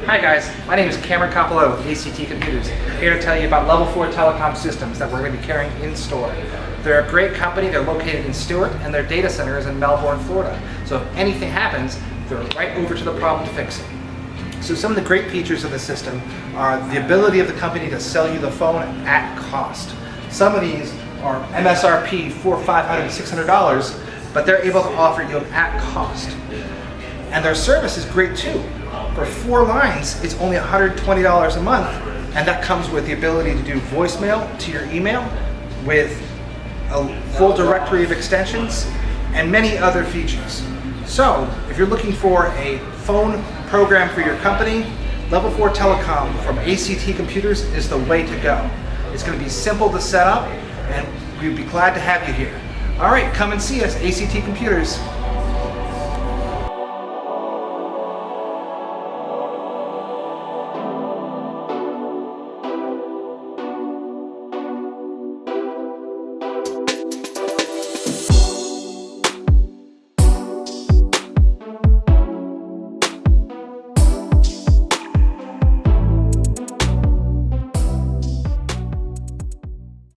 Hi guys, my name is Cameron Coppolo with ACT Computers, here to tell you about Level 4 Telecom systems that we're going to be carrying in store. They're a great company, they're located in Stewart, and their data center is in Melbourne, Florida. So if anything happens, they're right over to the problem to fix it. So some of the great features of the system are the ability of the company to sell you the phone at cost. Some of these are MSRP $400, $500, $600, but they're able to offer you them at cost. And their service is great too. For 4 lines, it's only $120 a month, and that comes with the ability to do voicemail to your email with a full directory of extensions and many other features. So, if you're looking for a phone program for your company, Level 4 Telecom from ACT Computers is the way to go. It's going to be simple to set up, and we'd be glad to have you here. All right, come and see us, ACT Computers.